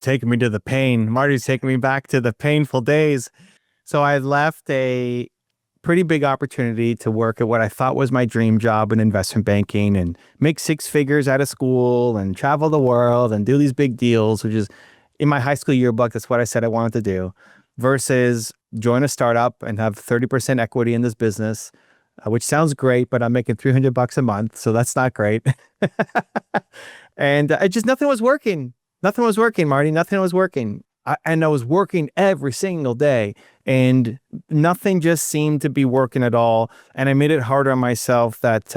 taking me to the pain. Marty's taking me back to the painful days. So I left a pretty big opportunity to work at what I thought was my dream job in investment banking and make six figures out of school and travel the world and do these big deals, which is in my high school yearbook. That's what I said I wanted to do, versus join a startup and have 30% equity in this business, which sounds great, but I'm making $300 a month. So that's not great. And nothing was working. Nothing was working, Marty. Nothing was working. And I was working every single day and nothing just seemed to be working at all. And I made it harder on myself that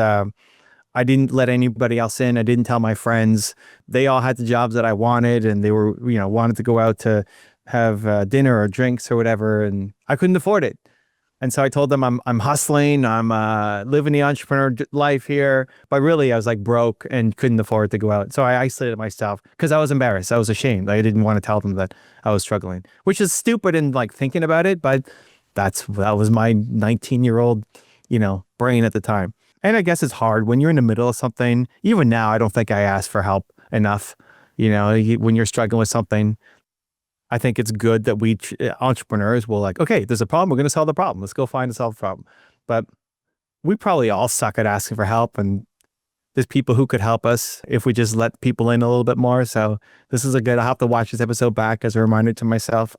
I didn't let anybody else in. I didn't tell my friends. They all had the jobs that I wanted and they were, wanted to go out to have dinner or drinks or whatever. And I couldn't afford it. And so I told them I'm hustling, I'm living the entrepreneur life here, but really I was like broke and couldn't afford to go out. So I isolated myself because I was embarrassed. I was ashamed. I didn't want to tell them that I was struggling, which is stupid in like thinking about it, but that was my 19-year-old, brain at the time. And I guess it's hard when you're in the middle of something. Even now, I don't think I ask for help enough. When you're struggling with something, I think it's good that we entrepreneurs will like, okay, there's a problem. We're going to solve the problem. Let's go find and solve the problem. But we probably all suck at asking for help. And there's people who could help us if we just let people in a little bit more. So this is I'll have to watch this episode back as a reminder to myself.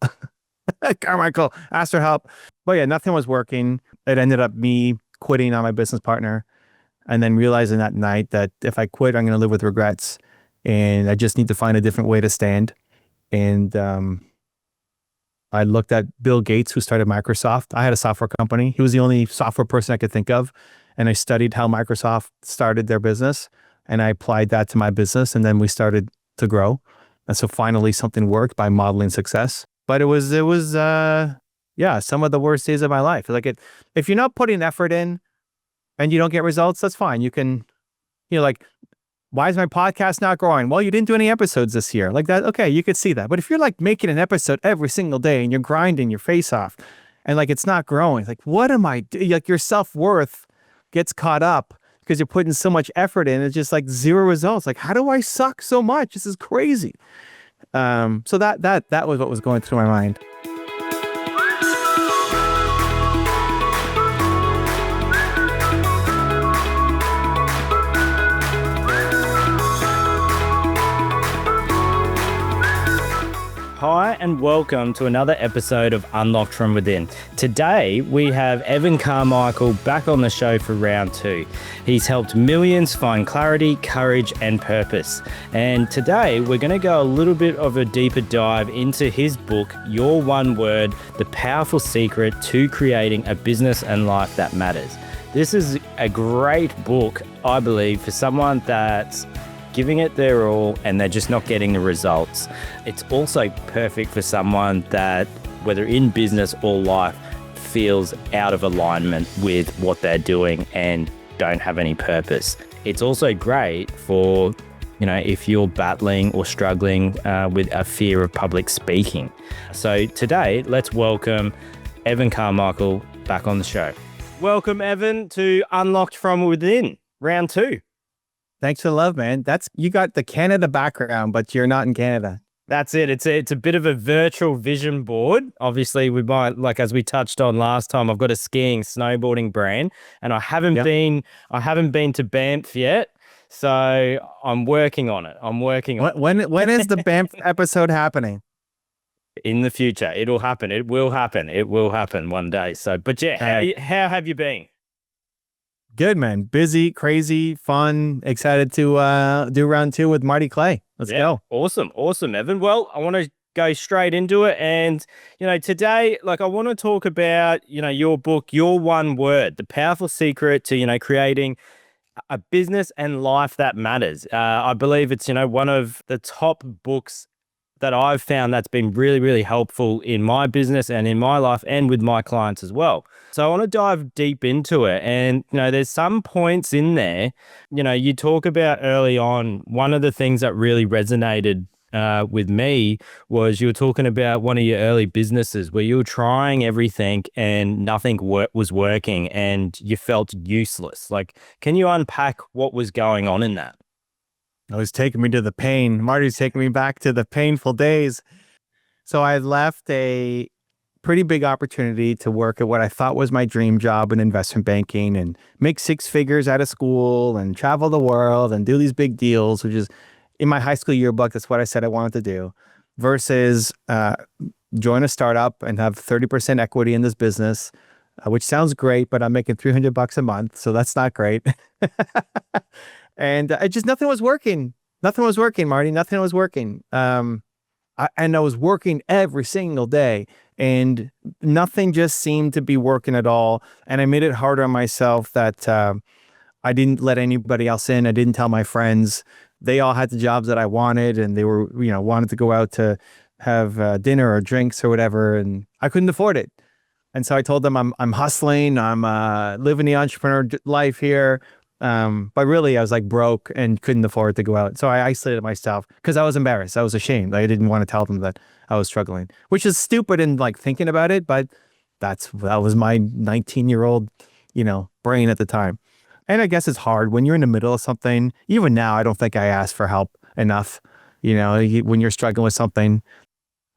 Carmichael, asked for help. But yeah, nothing was working. It ended up me quitting on my business partner and then realizing that night that if I quit, I'm going to live with regrets and I just need to find a different way to stand. And I looked at Bill Gates, who started Microsoft. I had a software company. He was the only software person I could think of. And I studied how Microsoft started their business. And I applied that to my business. And then we started to grow. And so finally something worked by modeling success. But it was some of the worst days of my life. If you're not putting effort in and you don't get results, that's fine. You can, why is my podcast not growing? Well, you didn't do any episodes this year. Like that, okay, you could see that. But if you're like making an episode every single day and you're grinding your face off and like it's not growing, like what am I doing? Like your self-worth gets caught up because you're putting so much effort in. It's just like zero results. Like, how do I suck so much? This is crazy. So that was what was going through my mind. Hi and welcome to another episode of Unlocked from Within. Today we have Evan Carmichael back on the show for round 2. He's helped millions find clarity, courage and purpose. And today we're going to go a little bit of a deeper dive into his book, Your One Word, The Powerful Secret to Creating a Business and Life That Matters. This is a great book, I believe, for someone that's giving it their all and they're just not getting the results. It's also perfect for someone that, whether in business or life, feels out of alignment with what they're doing and don't have any purpose. It's also great for, if you're battling or struggling with a fear of public speaking. So today, let's welcome Evan Carmichael back on the show. Welcome, Evan, to Unlocked from Within, round 2. Thanks for the love, man. You got the Canada background, but you're not in Canada. That's it. It's a bit of a virtual vision board. Obviously, we might, like as we touched on last time, I've got a skiing, snowboarding brand, and I haven't been to Banff yet. So I'm working on it. When is the Banff episode happening? In the future, it'll happen. It will happen. It will happen one day. So, but yeah, how have you been? Good, man. Busy, crazy, fun, excited to do round 2 with Marty Clay. Let's go. Awesome, Evan. Well, I want to go straight into it. And, today, I want to talk about, your book, Your One Word, The Powerful Secret to, creating a business and life that matters. I believe it's, one of the top books that I've found that's been really, really helpful in my business and in my life and with my clients as well. So I want to dive deep into it. And, there's some points in there, you talk about early on, one of the things that really resonated with me was you were talking about one of your early businesses where you were trying everything and nothing was working and you felt useless. Like, can you unpack what was going on in that? it was taking me to the pain. Marty's taking me back to the painful days. So I left a pretty big opportunity to work at what I thought was my dream job in investment banking and make six figures out of school and travel the world and do these big deals, which is in my high school yearbook. That's what I said I wanted to do versus join a startup and have 30% equity in this business, which sounds great, but I'm making $300 a month. So that's not great. And it just, nothing was working. Nothing was working, Marty. Nothing was working. And I was working every single day and nothing just seemed to be working at all. And I made it harder on myself that I didn't let anybody else in. I didn't tell my friends. They all had the jobs that I wanted and they were, wanted to go out to have dinner or drinks or whatever. And I couldn't afford it. And so I told them I'm hustling. I'm living the entrepreneur life here. But really I was like broke and couldn't afford to go out. So I isolated myself because I was embarrassed. I was ashamed. I didn't want to tell them that I was struggling, which is stupid in like thinking about it. But that was my 19-year-old, brain at the time. And I guess it's hard when you're in the middle of something. Even now, I don't think I ask for help enough. When you're struggling with something,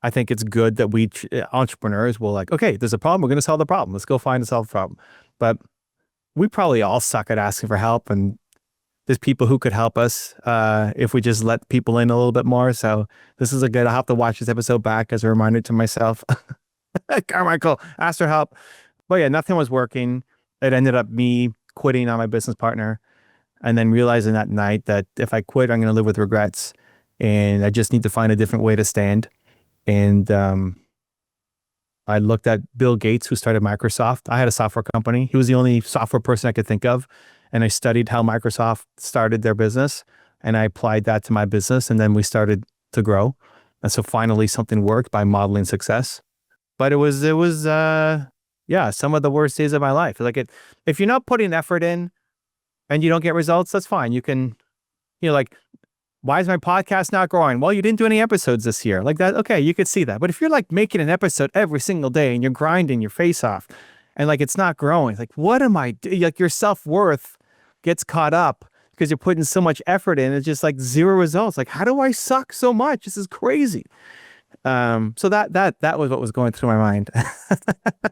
I think it's good that we entrepreneurs will like, okay, there's a problem. We're going to solve the problem. Let's go find and solve the problem. But we probably all suck at asking for help, and there's people who could help us if we just let people in a little bit more. So this is a good, I'll have to watch this episode back as a reminder to myself. Carmichael, asked for help. But yeah, nothing was working. It ended up me quitting on my business partner and then realizing that night that if I quit, I'm going to live with regrets and I just need to find a different way to stand. And I looked at Bill Gates, who started Microsoft. I had a software company. He was the only software person I could think of. And I studied how Microsoft started their business and I applied that to my business. And then we started to grow. And so finally something worked by modeling success. But it was some of the worst days of my life. If you're not putting effort in and you don't get results, that's fine. You can, why is my podcast not growing? Well, you didn't do any episodes this year. Like that, okay, you could see that. But if you're like making an episode every single day and you're grinding your face off and like it's not growing, like what am I doing? Like your self-worth gets caught up because you're putting so much effort in. It's just like zero results. Like, how do I suck so much? This is crazy. So that was what was going through my mind.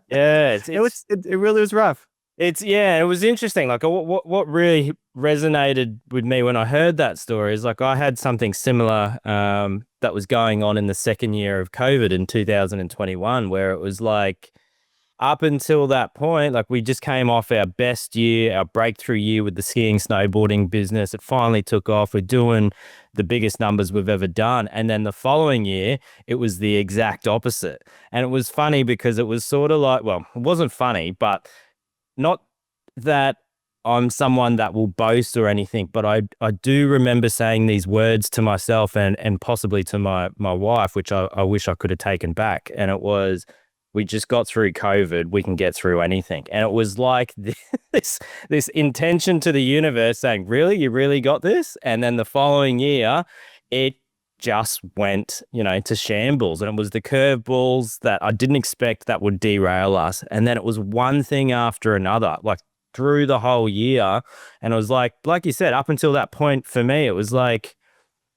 Yeah, It really was rough. It was interesting. Like what really resonated with me when I heard that story is like I had something similar that was going on in the second year of COVID in 2021, where it was like up until that point, like we just came off our best year, our breakthrough year with the skiing, snowboarding business. It finally took off. We're doing the biggest numbers we've ever done. And then the following year, it was the exact opposite. And it was funny because it was sort of like, well, it wasn't funny, but not that I'm someone that will boast or anything, but I do remember saying these words to myself and possibly to my wife, which I wish I could have taken back. And it was, we just got through COVID, we can get through anything. And it was like this intention to the universe saying, really, you really got this? And then the following year, it just went, to shambles. And it was the curveballs that I didn't expect that would derail us. And then it was one thing after another, like through the whole year. And it was like you said, up until that point for me, it was like,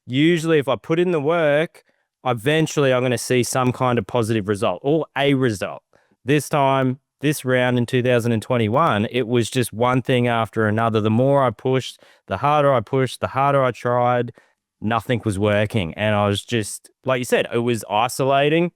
usually if I put in the work, eventually I'm going to see some kind of positive result or a result. This time, this round in 2021, it was just one thing after another. The more I pushed, the harder I tried, nothing was working. And I was just, like you said, it was isolating.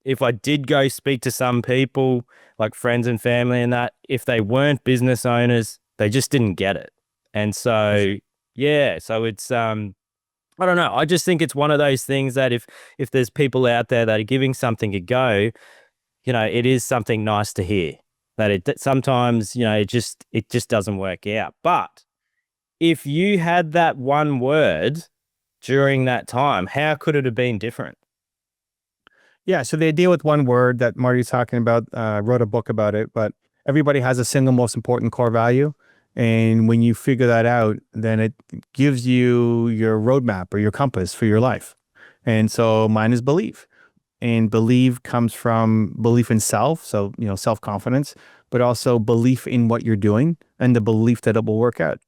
If I did go speak to some people, like friends and family and that, if they weren't business owners, they just didn't get it. And so, so it's, I don't know. I just think it's one of those things that if there's people out there that are giving something a go, it is something nice to hear that it sometimes, it just doesn't work out. But if you had that one word during that time, how could it have been different? Yeah. So the idea with one word that Marty's talking about, wrote a book about it, but everybody has a single most important core value. And when you figure that out, then it gives you your roadmap or your compass for your life. And so mine is belief. And believe comes from belief in self. So, self-confidence, but also belief in what you're doing and the belief that it will work out.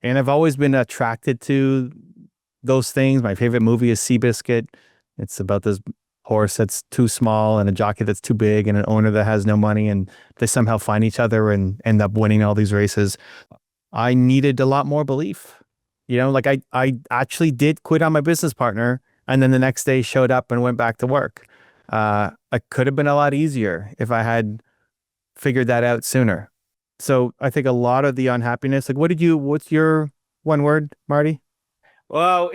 And I've always been attracted to those things. My favorite movie is Seabiscuit. It's about this horse that's too small and a jockey that's too big and an owner that has no money, and they somehow find each other and end up winning all these races. I needed a lot more belief. Like I actually did quit on my business partner, and then the next day showed up and went back to work. It could have been a lot easier if I had figured that out sooner. So I think a lot of the unhappiness, like what's your one word, Marty? Well,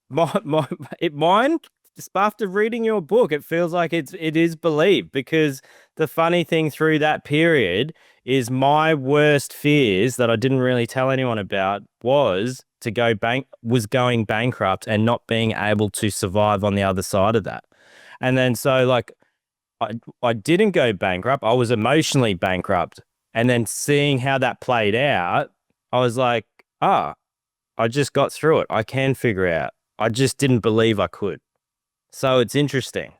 mine, just after reading your book, it feels like it is belief, because the funny thing through that period is my worst fears that I didn't really tell anyone about was going bankrupt and not being able to survive on the other side of that. And then so like I didn't go bankrupt. I was emotionally bankrupt. And then seeing how that played out, I was like, I just got through it. I can figure out. I just didn't believe I could. So it's interesting.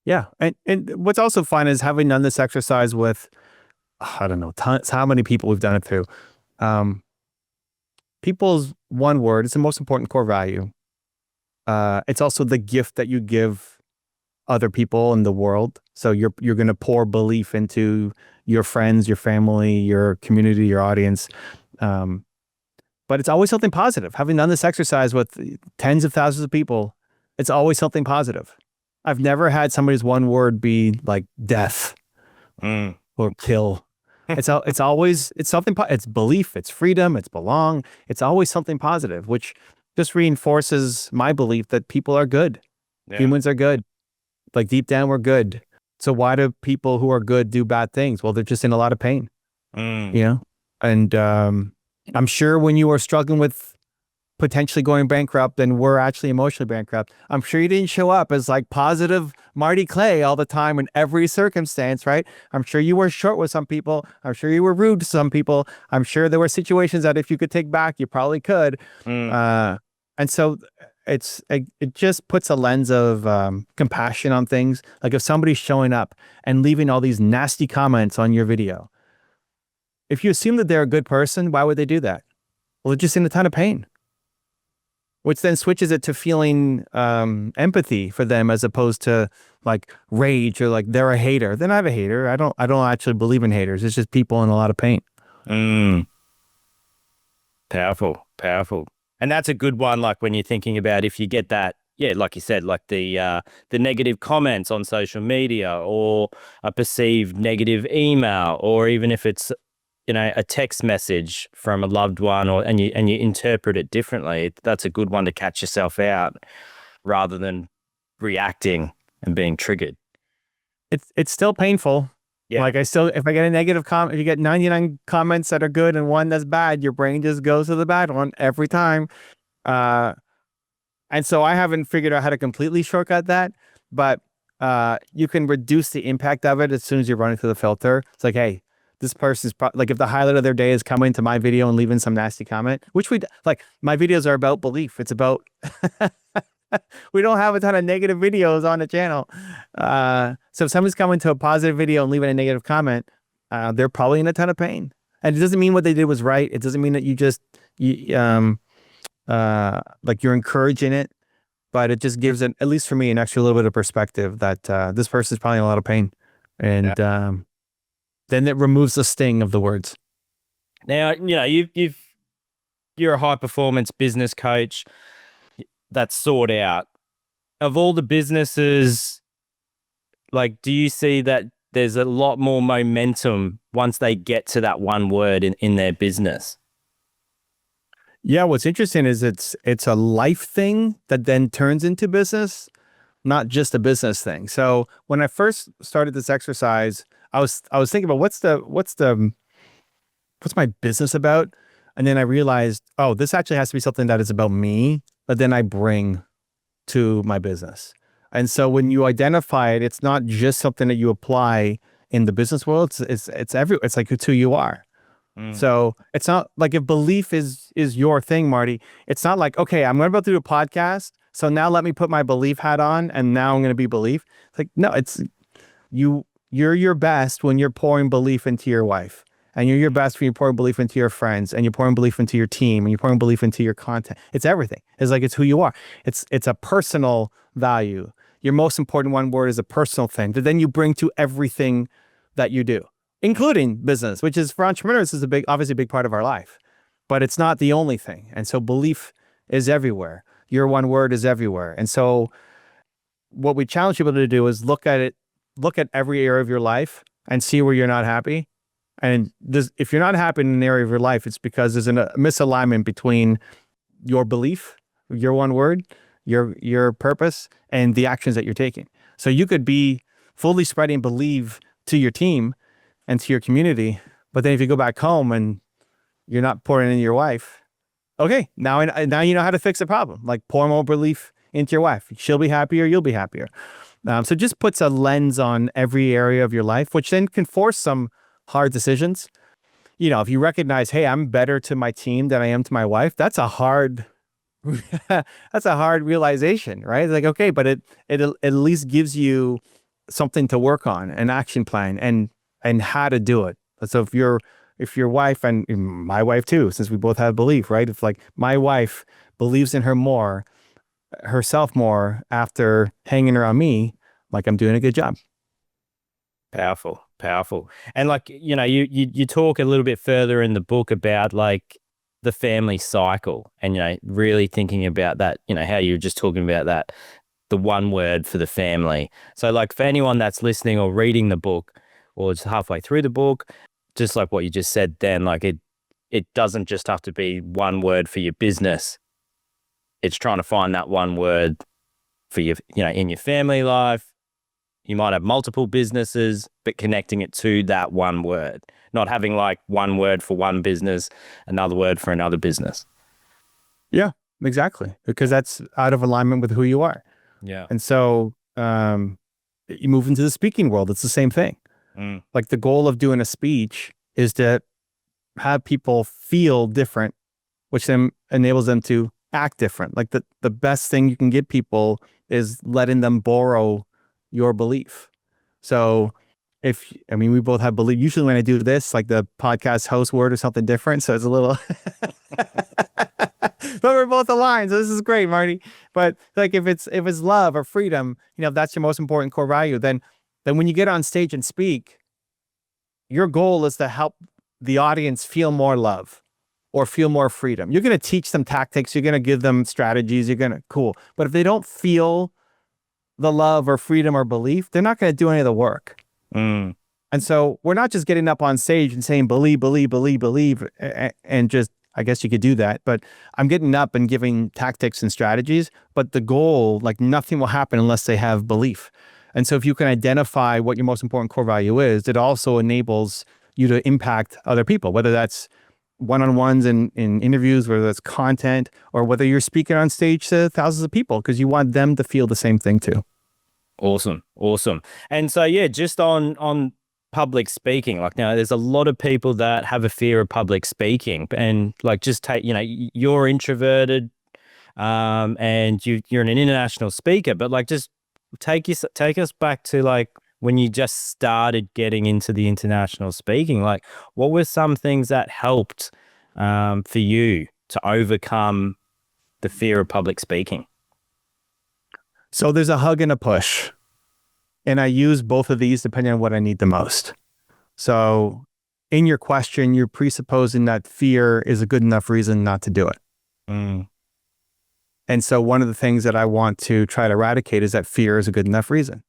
Yeah. And what's also fun is having done this exercise with, I don't know, tons, how many people we've done it through. People's one word is the most important core value. It's also the gift that you give other people in the world. So you're going to pour belief into your friends, your family, your community, your audience. But it's always something positive. Having done this exercise with tens of thousands of people, it's always something positive. I've never had somebody's one word be like death or kill. It's something. It's belief. It's freedom. It's belong. It's always something positive, which just reinforces my belief that people are good. Yeah. Humans are good. Like deep down, we're good. So why do people who are good do bad things? Well, they're just in a lot of pain. And I'm sure when you were struggling with potentially going bankrupt and were actually emotionally bankrupt, I'm sure you didn't show up as like positive Marty Clay all the time in every circumstance, right? I'm sure you were short with some people. I'm sure you were rude to some people. I'm sure there were situations that if you could take back, you probably could. And so it just puts a lens of compassion on things. Like if somebody's showing up and leaving all these nasty comments on your video, if you assume that they're a good person, why would they do that? Well, they're just in a ton of pain, which then switches it to feeling empathy for them as opposed to like rage or like they're a hater. They're not a hater. I don't actually believe in haters. It's just people in a lot of pain. Powerful. And that's a good one. Like when you're thinking about if you get that, yeah, like you said, like the negative comments on social media or a perceived negative email, or even if it's a text message from a loved one, and you interpret it differently, that's a good one to catch yourself out rather than reacting and being triggered. It's still painful. Yeah. Like if I get a negative comment, if you get 99 comments that are good and one that's bad, your brain just goes to the bad one every time. And so I haven't figured out how to completely shortcut that, but you can reduce the impact of it as soon as you run it through the filter. It's like, hey, this person's like, if the highlight of their day is coming to my video and leaving some nasty comment, which my videos are about belief. It's about, we don't have a ton of negative videos on the channel. So if someone's coming to a positive video and leaving a negative comment, they're probably in a ton of pain. And it doesn't mean what they did was right. It doesn't mean that like you're encouraging it, but it just gives it, at least for me, an extra little bit of perspective that this person's probably in a lot of pain. And then it removes the sting of the words. Now, you're a high performance business coach that's sought out. Of all the businesses, like, do you see that there's a lot more momentum once they get to that one word in their business? Yeah, what's interesting is it's a life thing that then turns into business, not just a business thing. So when I first started this exercise, I was thinking about what's my business about? And then I realized, oh, this actually has to be something that is about me, but then I bring to my business. And so when you identify it, it's not just something that you apply in the business world. It's like it's who you are. So it's not like if belief is your thing, Marty, it's not like, okay, I'm going to go through a podcast, so now let me put my belief hat on and now I'm going to be belief. It's like, no, it's you're your best when you're pouring belief into your wife. and you're your best when you're pouring belief into your friends, and you're pouring belief into your team, and you're pouring belief into your content. It's everything. It's like, it's who you are. It's a personal value. Your most important one word is a personal thing that then you bring to everything that you do, including business, which is, for entrepreneurs, is obviously a big part of our life, but it's not the only thing. And so belief is everywhere. Your one word is everywhere. And so what we challenge people to do is look at every area of your life and see where you're not happy. And if you're not happy in an area of your life, it's because there's a misalignment between your belief, your one word, your purpose, and the actions that you're taking. So you could be fully spreading belief to your team and to your community, but then if you go back home and you're not pouring into your wife, okay, now you know how to fix the problem. Like, pour more belief into your wife. She'll be happier, you'll be happier. So it just puts a lens on every area of your life, which then can force some hard decisions. You know, if you recognize, hey, I'm better to my team than I am to my wife, that's a hard realization, right? It's like, okay, but it at least gives you something to work on, an action plan, and how to do it. So if your wife, and my wife too, since we both have belief, right? If like my wife believes in herself more after hanging around me, like, I'm doing a good job. Powerful. And like, you know, you talk a little bit further in the book about like the family cycle, and, you know, really thinking about that, you know, how you were just talking about that, the one word for the family. So like, for anyone that's listening or reading the book, or it's halfway through the book, just like what you just said then, like it doesn't just have to be one word for your business. It's trying to find that one word for your, you know, in your family life. You might have multiple businesses, but connecting it to that one word, not having like one word for one business, another word for another business. Yeah, exactly. Because that's out of alignment with who you are. Yeah. And so you move into the speaking world, it's the same thing. Like, the goal of doing a speech is to have people feel different, which then enables them to act different. Like, the best thing you can give people is letting them borrow your belief. So we both have belief. Usually when I do this, like, the podcast host word or something different. So it's a little, but we're both aligned. So this is great, Marty. But like, if it's love or freedom, you know, if that's your most important core value, then when you get on stage and speak, your goal is to help the audience feel more love or feel more freedom. You're going to teach them tactics. You're going to give them strategies. Cool. But if they don't feel the love or freedom or belief, they're not going to do any of the work. And so we're not just getting up on stage and saying, believe, and just, I guess you could do that, but I'm getting up and giving tactics and strategies, but the goal, like, nothing will happen unless they have belief. And so if you can identify what your most important core value is, it also enables you to impact other people, whether that's one-on-ones in interviews, whether that's content, or whether you're speaking on stage to thousands of people, because you want them to feel the same thing too. Awesome. And so, yeah, just on public speaking, like, now there's a lot of people that have a fear of public speaking, and like, just take, you know, you're introverted, and you're an international speaker, but like, just take us back to like when you just started getting into the international speaking. Like, what were some things that helped for you to overcome the fear of public speaking? So there's a hug and a push, and I use both of these depending on what I need the most. So in your question, you're presupposing that fear is a good enough reason not to do it. And so one of the things that I want to try to eradicate is that fear is a good enough reason.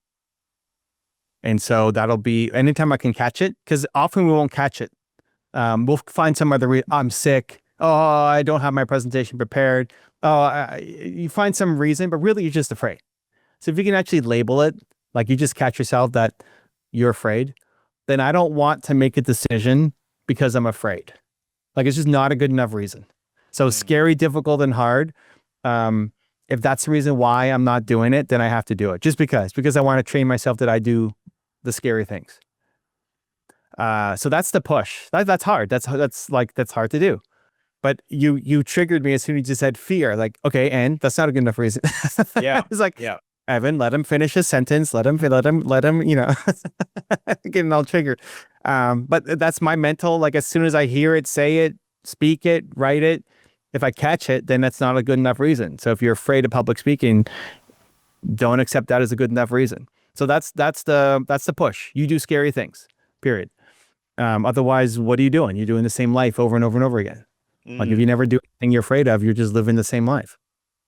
And so that'll be anytime I can catch it, because often we won't catch it. We'll find some other reason. I'm sick. Oh, I don't have my presentation prepared. You find some reason, but really you're just afraid. So if you can actually label it, like, you just catch yourself that you're afraid, then I don't want to make a decision because I'm afraid. Like, it's just not a good enough reason. So scary, difficult, and hard. If that's the reason why I'm not doing it, then I have to do it just because I want to train myself that I do the scary things. So that's the push. That's hard. That's hard to do. But you triggered me as soon as you said fear. Like, okay, and that's not a good enough reason. Yeah. It's like, yeah. Evan, let him finish his sentence. Let him, you know, getting all triggered. But that's my mental, like as soon as I hear it, say it, speak it, write it. If I catch it, then that's not a good enough reason. So if you're afraid of public speaking, don't accept that as a good enough reason. So that's the push. You do scary things, period. Otherwise, what are you doing? You're doing the same life over and over and over again. Like if you never do anything you're afraid of, you're just living the same life.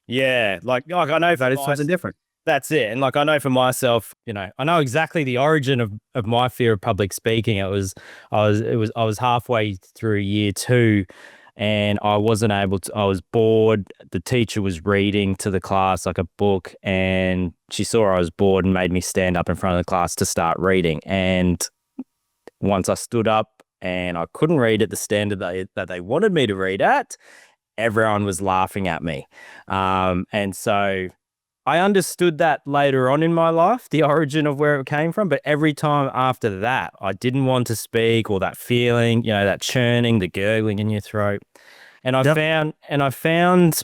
Yeah, like I know That is something different. that's it. And like I know for myself, I know exactly the origin of my fear of public speaking. I was halfway through year 2 and I wasn't able to, I was bored. The teacher was reading to the class like a book and she saw I was bored and made me stand up in front of the class to start reading. And once I stood up and I couldn't read at the standard that they wanted me to read at, everyone was laughing at me. And so I understood that later on in my life, the origin of where it came from. But every time after that, I didn't want to speak, or that feeling, that churning, the gurgling in your throat. And I found,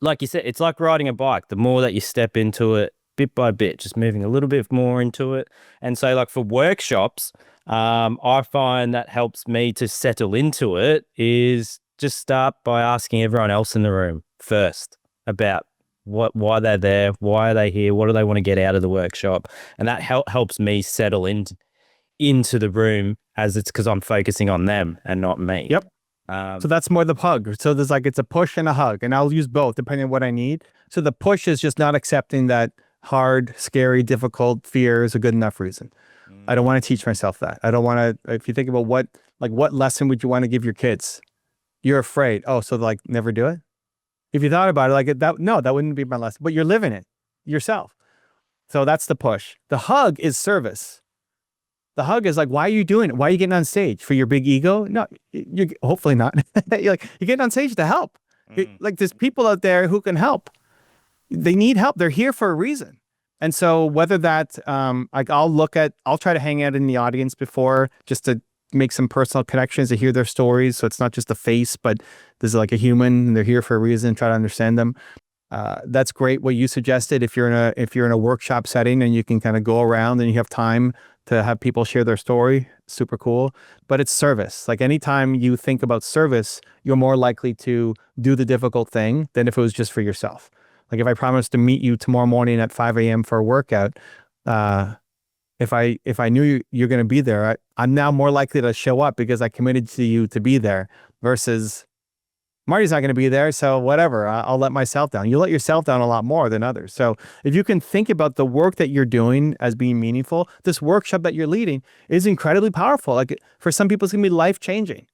like you said, it's like riding a bike. The more that you step into it, bit by bit, just moving a little bit more into it. And so like for workshops, I find that helps me to settle into it is just start by asking everyone else in the room first about why they're there, why are they here, what do they want to get out of the workshop, and that helps me settle into the room as it's because I'm focusing on them and not me. Yep. So that's more the hug. So there's like it's a push and a hug, and I'll use both depending on what I need. So the push is just not accepting that hard, scary, difficult fear is a good enough reason. I don't want to teach myself that. I don't want to. If you think about what lesson would you want to give your kids? You're afraid. Oh, so like never do it. If you thought about it, that wouldn't be my lesson. But you're living it yourself. So that's the push. The hug is service. The hug is like, why are you doing it? Why are you getting on stage? For your big ego? No, you're hopefully not. you're getting on stage to help. Like there's people out there who can help. They need help. They're here for a reason. And so whether that, I'll try to hang out in the audience before just to make some personal connections, to hear their stories. So it's not just a face, but there's like a human and they're here for a reason, try to understand them. That's great what you suggested. If you're in a workshop setting and you can kind of go around and you have time to have people share their story, super cool. But it's service. Like anytime you think about service, you're more likely to do the difficult thing than if it was just for yourself. Like if I promised to meet you tomorrow morning at 5 a.m. for a workout, if I knew you're going to be there, I'm now more likely to show up because I committed to you to be there versus Marty's not going to be there. So whatever, I'll let myself down. You let yourself down a lot more than others. So if you can think about the work that you're doing as being meaningful, this workshop that you're leading is incredibly powerful. Like for some people, it's going to be life changing.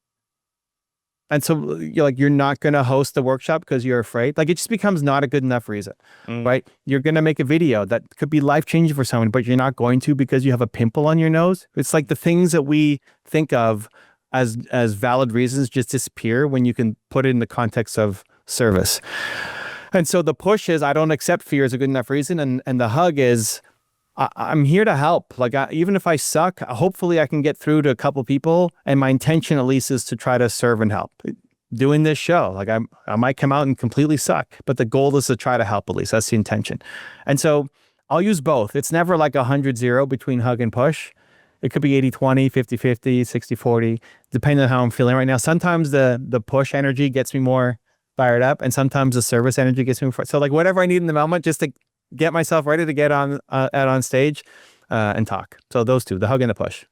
And so you're not going to host the workshop because you're afraid. Like it just becomes not a good enough reason, right? You're going to make a video that could be life changing for someone, but you're not going to because you have a pimple on your nose. It's like the things that we think of as valid reasons just disappear when you can put it in the context of service. And so the push is I don't accept fear as a good enough reason. And the hug is I'm here to help. Like even if I suck, hopefully I can get through to a couple people. And my intention at least is to try to serve and help. Doing this show, like I might come out and completely suck, but the goal is to try to help at least. That's the intention. And so I'll use both. It's never like 100-0 between hug and push. It could be 80-20, 50-50, 60-40, depending on how I'm feeling right now. Sometimes the push energy gets me more fired up, and sometimes the service energy gets me more. So like whatever I need in the moment, just to get myself ready to get on stage and talk. So those two, the hug and the push.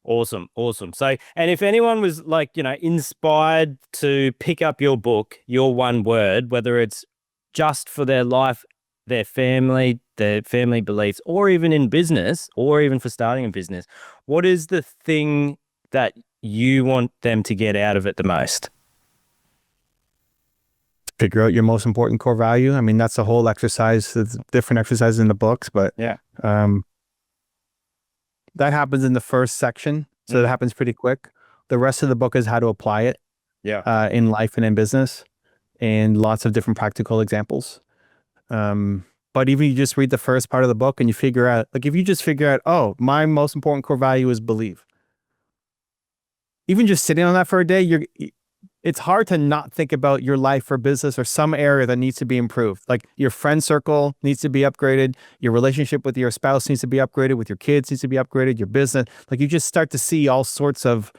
Awesome. So, and if anyone was like, inspired to pick up your book, Your One Word, whether it's just for their life, their family beliefs, or even in business, or even for starting a business, what is the thing that you want them to get out of it the most? Figure out your most important core value. I mean, that's a whole exercise. There's different exercises in the books, but yeah, that happens in the first section. So that happens pretty quick. The rest of the book is how to apply it in life and in business, and lots of different practical examples. But even you just read the first part of the book and you figure out, like if you just figure out, oh, my most important core value is believe. Even just sitting on that for a day, it's hard to not think about your life or business or some area that needs to be improved. Like your friend circle needs to be upgraded. Your relationship with your spouse needs to be upgraded. With your kids needs to be upgraded. Your business, like you just start to see all sorts of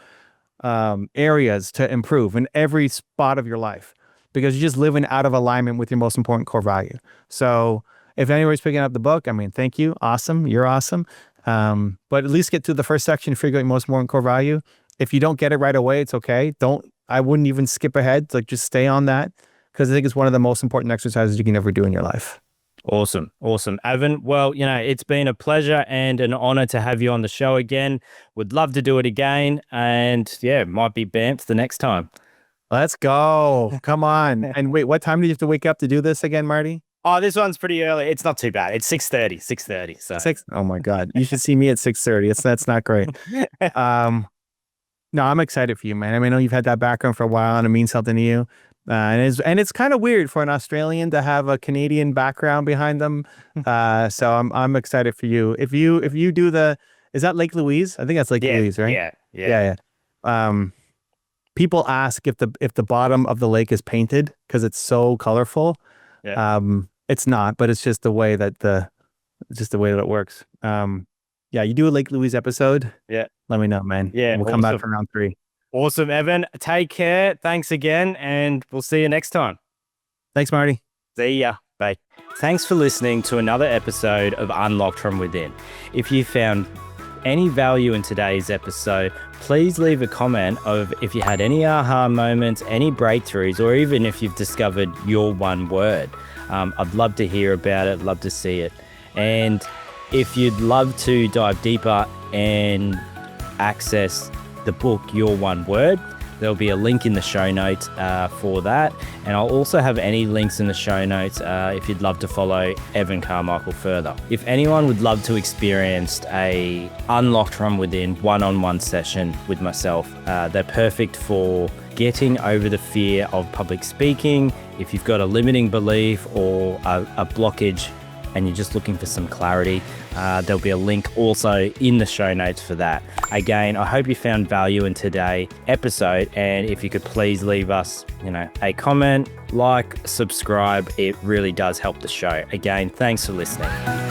areas to improve in every spot of your life because you're just living out of alignment with your most important core value. So if anybody's picking up the book, I mean, thank you. Awesome. You're awesome. But at least get to the first section, figure out your most important core value. If you don't get it right away, it's okay. I wouldn't even skip ahead. Like just stay on that because I think it's one of the most important exercises you can ever do in your life. Awesome. Evan, well, it's been a pleasure and an honor to have you on the show again. Would love to do it again. And yeah, might be Banff the next time. Let's go. Come on. And wait, what time do you have to wake up to do this again, Marty? Oh, this one's pretty early. It's not too bad. It's 6:30. So Oh my God. You should see me at 6:30. That's not great. No, I'm excited for you, man. I mean, I know you've had that background for a while and it means something to you. And it's kind of weird for an Australian to have a Canadian background behind them. So I'm excited for you. If you do is that Lake Louise? I think that's Lake Louise, right? Yeah. People ask if the bottom of the lake is painted because it's so colorful. Yeah. It's not, but it's just the way that it works. Yeah, you do a Lake Louise episode. Yeah. Let me know, man. Yeah. We'll come back for round 3. Awesome, Evan. Take care. Thanks again, and we'll see you next time. Thanks, Marty. See ya. Bye. Thanks for listening to another episode of Unlocked from Within. If you found any value in today's episode, please leave a comment of if you had any aha moments, any breakthroughs, or even if you've discovered your one word. I'd love to hear about it, love to see it. And if you'd love to dive deeper and access the book, Your One Word, there'll be a link in the show notes for that. And I'll also have any links in the show notes if you'd love to follow Evan Carmichael further. If anyone would love to experience a Unlocked from Within one-on-one session with myself, they're perfect for getting over the fear of public speaking. If you've got a limiting belief or a blockage and you're just looking for some clarity, there'll be a link also in the show notes for that. Again, I hope you found value in today's episode, and if you could please leave us, a comment, like, subscribe, it really does help the show. Again, thanks for listening.